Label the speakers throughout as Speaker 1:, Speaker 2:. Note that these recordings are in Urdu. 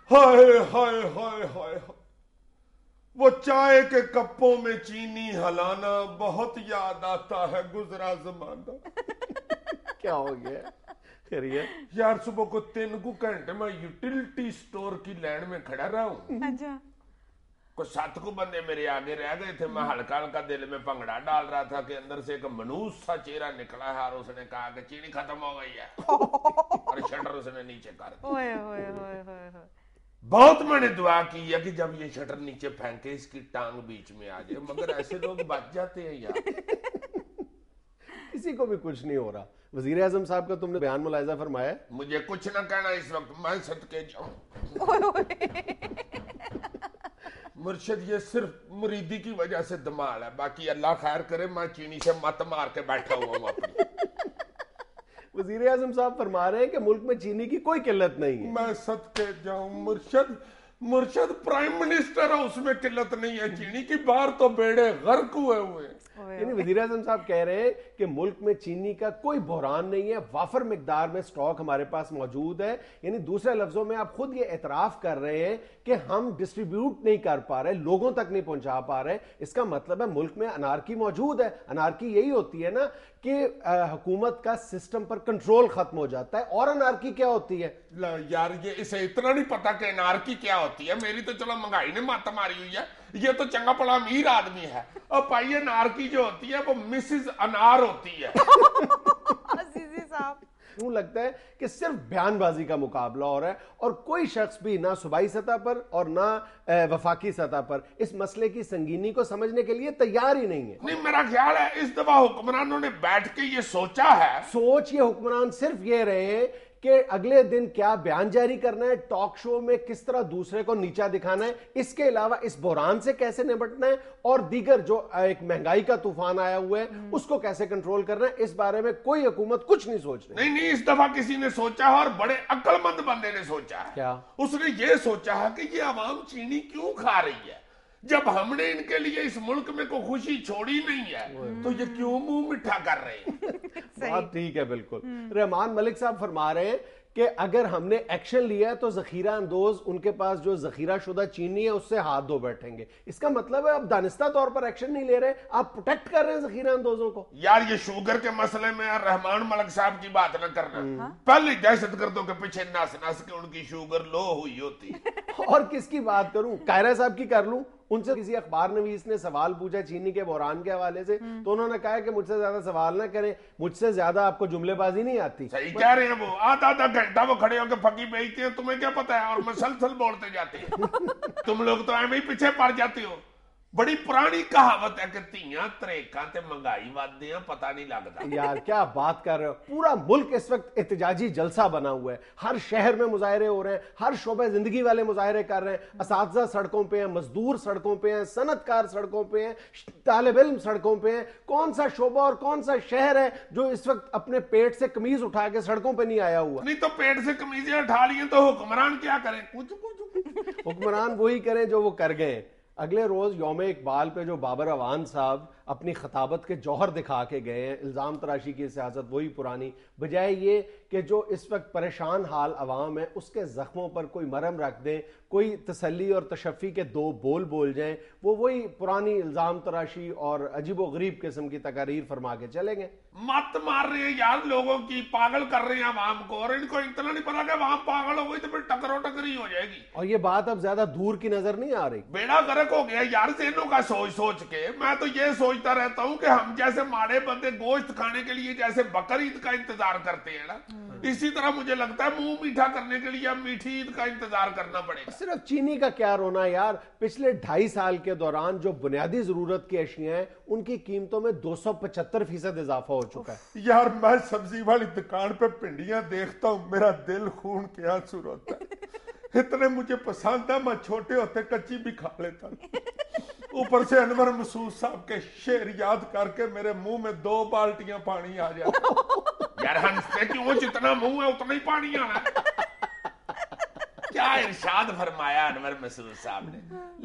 Speaker 1: ہائے ہائے ہائے ہائے، وہ چائے کے کپوں میں چینی ہلانا بہت یاد آتا ہے گزرا زمانہ۔
Speaker 2: کیا ہو گیا؟ خیریت؟
Speaker 1: یار صبح کو 3 گھنٹے میں یوٹیلٹی سٹور کی لائن میں کھڑا رہا ہوں،
Speaker 3: اچھا
Speaker 1: کو 7 بندے میرے آگے رہ گئے تھے، میں ہلکا ہلکا دل میں پنگڑا ڈال رہا تھا کہ اندر سے ایک منوس سا چہرہ نکلا ہے اور اس نے کہا کہ چینی ختم ہو گئی ہے، اور شٹر اس نے نیچے کر دیا۔
Speaker 3: اوئے ہوئے ہوئے ہوئے ہوئے۔
Speaker 1: بہت میں نے دعا کی ہے کہ جب یہ شٹر نیچے پھینکے اس کی ٹانگ بیچ میں آ جائے، مگر ایسے لوگ بچ جاتے ہیں یار۔
Speaker 2: کسی کو بھی کچھ نہیں ہو رہا۔ وزیر اعظم صاحب کا تم نے بیان ملاحظہ فرمایا ہے؟
Speaker 1: مجھے کچھ نہ کہنا اس وقت، میں صدقے جاؤں۔
Speaker 3: اوئے ہوئے۔
Speaker 1: مرشد یہ صرف مریدی کی وجہ سے دمال ہے، باقی اللہ خیر کرے، میں چینی سے مت مار کے بیٹھا ہوا ہوں اپنی۔
Speaker 2: وزیر اعظم صاحب فرما رہے ہیں کہ ملک میں چینی کی کوئی قلت نہیں ہے۔
Speaker 1: میں صدقے جاؤں مرشد پرائم منسٹر ہے، اس میں قلت نہیں ہے چینی کی، باہر تو بیڑے غرق ہوئے ہوئے ہیں۔
Speaker 2: یعنی وزیر اعظم صاحب کہہ رہے ہیں کہ ملک میں چینی کا کوئی بحران نہیں ہے، وافر مقدار میں سٹاک ہمارے پاس موجود ہے۔ یعنی دوسرے لفظوں میں آپ خود یہ اعتراف کر رہے ہیں کہ ہم ڈسٹریبیوٹ نہیں کر پا رہے، لوگوں تک نہیں پہنچا پا رہے۔ اس کا مطلب ہے ملک میں انارکی موجود ہے۔ انارکی یہی ہوتی ہے نا کہ حکومت کا سسٹم پر کنٹرول ختم ہو جاتا ہے، اور انارکی کیا ہوتی ہے؟
Speaker 1: یار یہ اسے اتنا نہیں پتا کہ انارکی کیا ہوتی ہے، میری تو چلو مہنگائی نے مات ماری ہوئی ہے، یہ تو چنگا پڑا امیر آدمی ہے۔ اور پائیے انارکی جو ہوتی ہے وہ مسز انار ہوتی ہے۔
Speaker 3: عزیزی صاحب
Speaker 2: کیوں لگتا ہے کہ صرف بیان بازی کا مقابلہ ہو رہا ہے، اور کوئی شخص بھی نہ صوبائی سطح پر اور نہ وفاقی سطح پر اس مسئلے کی سنگینی کو سمجھنے کے لیے تیار ہی نہیں ہے۔
Speaker 1: نہیں، میرا خیال ہے اس دفعہ حکمرانوں نے بیٹھ کے یہ سوچا ہے۔
Speaker 2: سوچ یہ حکمران صرف یہ رہے ہیں کہ اگلے دن کیا بیان جاری کرنا ہے، ٹاک شو میں کس طرح دوسرے کو نیچا دکھانا ہے، اس کے علاوہ اس بحران سے کیسے نمٹنا ہے، اور دیگر جو ایک مہنگائی کا طوفان آیا ہوا ہے اس کو کیسے کنٹرول کرنا ہے، اس بارے میں کوئی حکومت کچھ نہیں سوچ رہی۔
Speaker 1: نہیں، اس دفعہ کسی نے سوچا ہے، اور بڑے عقل مند بندے نے سوچا ہے۔
Speaker 2: کیا؟
Speaker 1: اس نے یہ سوچا ہے کہ یہ عوام چینی کیوں کھا رہی ہے؟ جب ہم نے ان کے لیے اس ملک میں کوئی خوشی چھوڑی نہیں ہے تو یہ کیوں منہ میٹھا کر رہے ہیں؟
Speaker 2: بات ٹھیک ہے بالکل۔ رحمان ملک صاحب فرما رہے ہیں کہ اگر ہم نے ایکشن لیا ہے تو ذخیرہ اندوز ان کے پاس جو ذخیرہ شدہ چینی ہے اس سے ہاتھ دھو بیٹھیں گے۔ اس کا مطلب ہے آپ دانستہ طور پر ایکشن نہیں لے رہے، آپ پروٹیکٹ کر رہے ہیں ذخیرہ اندوزوں کو۔
Speaker 1: یار یہ شوگر کے مسئلے میں رحمان ملک صاحب کی بات نہ کرنا، پہلے دہشت گردوں کے پیچھے نس نس کے ان کی شوگر لو ہوئی ہوتی۔
Speaker 2: اور کس کی بات کروں؟ قاہرہ صاحب کی کر لوں۔ ان سے کسی اخبار نویس نے سوال پوچھا چینی کے بحران کے حوالے سے، تو انہوں نے کہا کہ مجھ سے زیادہ سوال نہ کریں، مجھ سے زیادہ آپ کو جملے بازی نہیں آتی۔
Speaker 1: صحیح کہہ رہے ہیں، وہ آدھا گھنٹہ وہ کھڑے ہو کے پھکی بیچتے ہیں، تمہیں کیا پتا ہے، اور مسلسل بولتے جاتے ہیں۔ تم لوگ تو ایویں ہی پیچھے پڑ جاتے ہو۔ بڑی پرانی کہاوت ہے کہ تیاں تریکاں تے مہنگائی ودیاں پتہ نہیں لگتا۔
Speaker 2: یار کیا بات کر رہے ہو، پورا ملک اس وقت احتجاجی جلسہ بنا ہوا ہے، ہر شہر میں مظاہرے ہو رہے ہیں، ہر شعبہ زندگی والے مظاہرے کر رہے ہیں، اساتذہ سڑکوں پہ ہیں، مزدور سڑکوں پہ ہیں، صنعت کار سڑکوں پہ ہیں، طالب علم سڑکوں پہ ہیں۔ کون سا شعبہ اور کون سا شہر ہے جو اس وقت اپنے پیٹ سے قمیض اٹھا کے سڑکوں پہ نہیں آیا ہوا؟
Speaker 1: نہیں تو پیٹ سے قمیضیں اٹھا لیے تو حکمران کیا کریں؟ کچھ
Speaker 2: حکمران وہی کریں جو وہ کر گئے۔ اگلے روز یوم اقبال پہ جو بابر اعوان صاحب اپنی خطابت کے جوہر دکھا کے گئے ہیں، الزام تراشی کی سیاست وہی پرانی، بجائے یہ کہ جو اس وقت پریشان حال عوام ہے اس کے زخموں پر کوئی مرہم رکھ دیں، کوئی تسلی اور تشفی کے دو بول بول جائیں، وہ وہی پرانی الزام تراشی اور عجیب و غریب قسم کی تقاریر فرما کے چلیں گے۔
Speaker 1: مت مار رہے ہیں یار لوگوں کی، پاگل کر رہے ہیں عوام کو، اور ان کو اتنا نہیں پتا کہ عوام پاگل ہو گئی تو پھر ٹکرو ٹکری ہو جائے گی۔
Speaker 2: اور یہ بات اب زیادہ دور کی نظر نہیں آ رہی۔
Speaker 1: بیڑا غرق ہو گیا یار ذہنوں کا سوچ سوچ کے۔ میں تو یہ سوچتا رہتا ہوں کہ ہم جیسے ماڑے بندے گوشت کھانے کے لیے جیسے بقر عید کا انتظار کرتے ہیں نا، اسی طرح مجھے لگتا ہے منہ میٹھا کرنے کے لیے اب میٹھی عید کا انتظار کرنا پڑے گا۔
Speaker 2: صرف چینی کا کیا رونا یار، پچھلے 2.5 سال کے دوران جو بنیادی ضرورت کی اشیاء ہیں ان کی قیمتوں میں 275% اضافہ ہو چکا ہے۔
Speaker 1: یار میں سبزی والی دکان پہ پنڈیاں دیکھتا ہوں، میرا دل خون کے آنسو روتا ہے۔ اتنے مجھے پسند ہے، میں چھوٹے ہوتے کچی بھی کھا لیتا ہوں۔ اوپر سے انور مسعود صاحب کے شعر یاد کر کے میرے منہ میں 2 بالٹیاں پانی آ جاتا۔ یار ہنستے کیوں، جتنا منہ ہے اتنا ہی پانی آنا ہے۔ کیا ارشاد فرمایا انور مسعود صاحب نے،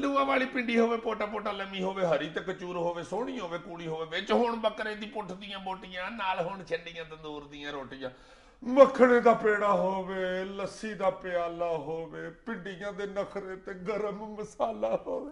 Speaker 1: لوا والی پنڈی ہوے پوٹا پوٹا لمی ہوے، ہری تے کچور ہوے، سونی ہوے کوڑی ہوے، وچ ہون بکرے دی پٹھ دیاں بوٹیاں، نال ہون چھنڈیاں تندور دیاں روٹیاں، ਮੱਖਣੇ ਦਾ ਪੇੜਾ ਹੋਵੇ, ਲੱਸੀ ਦਾ ਪਿਆਲਾ ਹੋਵੇ, ਪਿੰਡੀਆਂ ਦੇ ਨਖਰੇ ਤੇ ਗਰਮ ਮਸਾਲਾ ਹੋਵੇ।